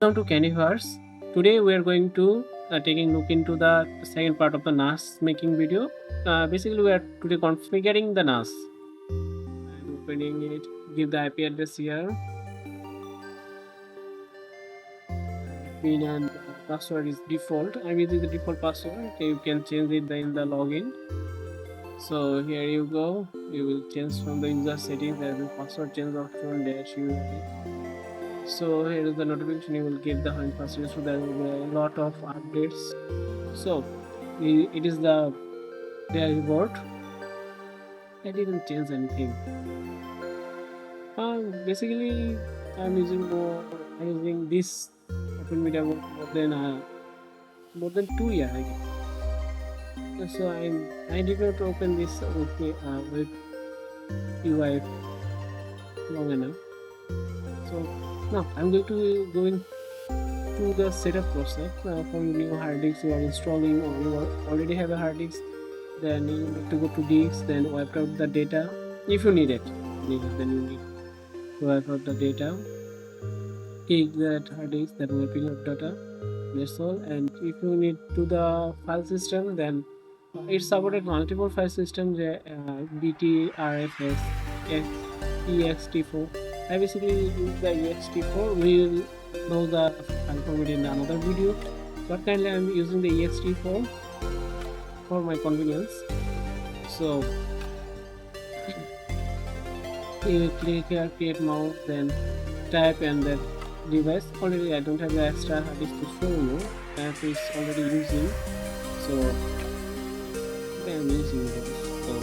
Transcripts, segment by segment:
Welcome to CendyVerse. Today we are going to taking look into the second part of the NAS making video. Basically, we are today configuring the NAS. I'm opening it. Give the IP address here. Pin and password is default. I'm using the default password. Okay, you can change it in the login. So here you go. You will change from the user settings. There is a password change option. Dash URL. So here is the notification you will get the hand password. So there will be a lot of updates. So it is the dashboard. I didn't change anything. Basically I'm using this OpenMediaVault more than 2 years I guess. So I did not open this web UI long enough. So now I'm going to go into the setup process for new hard disks you are installing, or you already have a hard disk. Then you need to go to disk, then wipe out the data if you need it. Then you need to wipe out the data, take that hard disk, then wiping out data. That's all. And if you need to the file system, then it supported multiple file systems, BT, RFS, ext4. I basically use the ext4. We will know the file format in another video, but currently I'm using the ext4 for my convenience. So you click here, create mouse, then type and that device. Already I don't have the extra hard disk to show you. That is already using. So I'm using this. So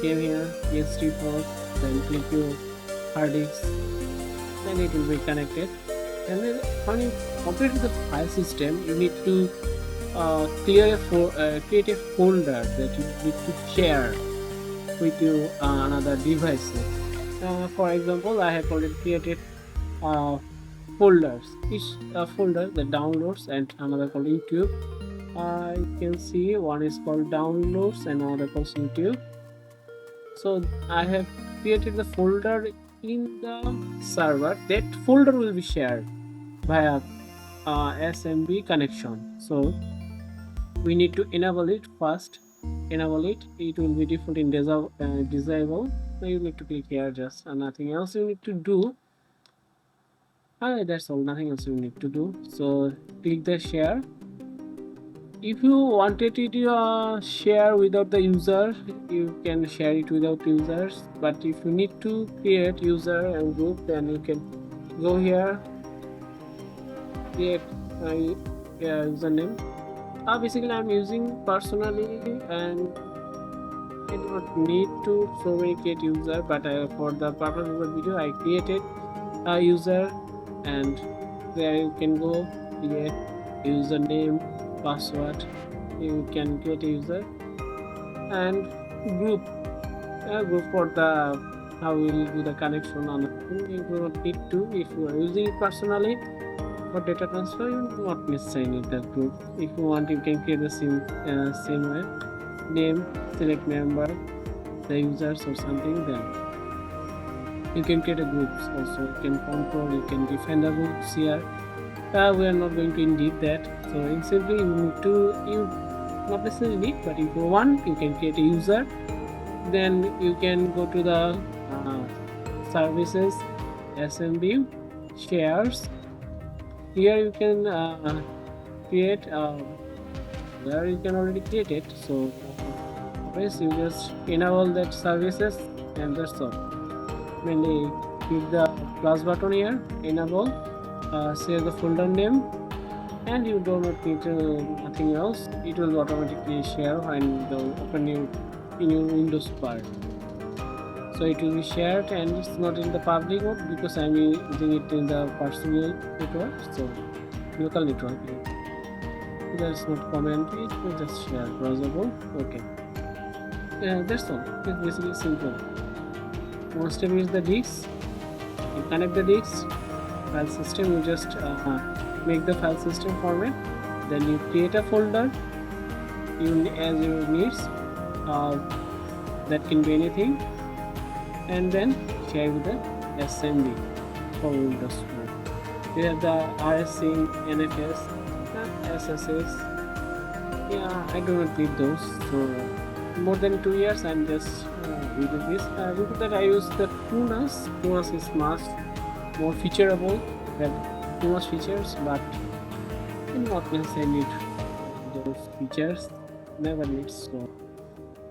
came here, ext4, then click your hard disk, then it will be connected. And then when you complete the file system, you need to create a folder that you need to share with you another device. For example, I have already created folders. Each folder that downloads and another called YouTube. You can see one is called downloads and another called YouTube. So I have created the folder in the server. That folder will be shared via SMB connection. So we need to enable it first. Enable it. It will be default in disable. So you need to click here, just nothing else you need to do. That's all, nothing else you need to do. So click the share. If you wanted it to share without the user, you can share it without users. But if you need to create user and group, then you can go here, create username. Basically I'm using personally, and I do not need to so many create user, but for the purpose of the video I created a user, and there you can go create username, password. You can create a user and group for the how we will do the connection on. You do not need to. If you are using it personally for data transfer, you do not necessarily need the group. If you want, you can create the same way. Name, select member, the users or something. Then you can create a groups also. You can control. You can define the groups here. We are not going to indeed that. So in simply you need to, you not necessarily need, but if you want, you can create a user. Then you can go to the services, SMB, shares. Here you can create where you can already create it. So first you just enable that services, and that's all. Mainly click the plus button here, enable, say the folder name, and you do not need nothing else. It will automatically share when you open in your Windows part. So it will be shared, and it's not in the public mode because I'm using it in the personal network, so local network. There's not comment, it will just share browsable. Okay, that's all. It's basically simple. One step is the disk. You connect the disk, file system. You just make the file system format. Then you create a folder as your needs. That can be anything. And then share with the SMB for Windows Phone. We have the RSC, NFS, SSS. Yeah, I do not need those. So more than 2 years, I'm just using this. Due to that, I use the NAS. NAS is much more featureable, have too much features, but in what case I need those features. Never need. So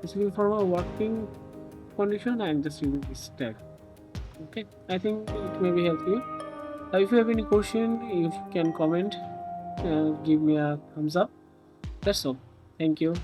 this will for my working condition. I'm just using this tag. Okay, I think it may be help you. If you have any question, you can comment. Give me a thumbs up. That's all. Thank you.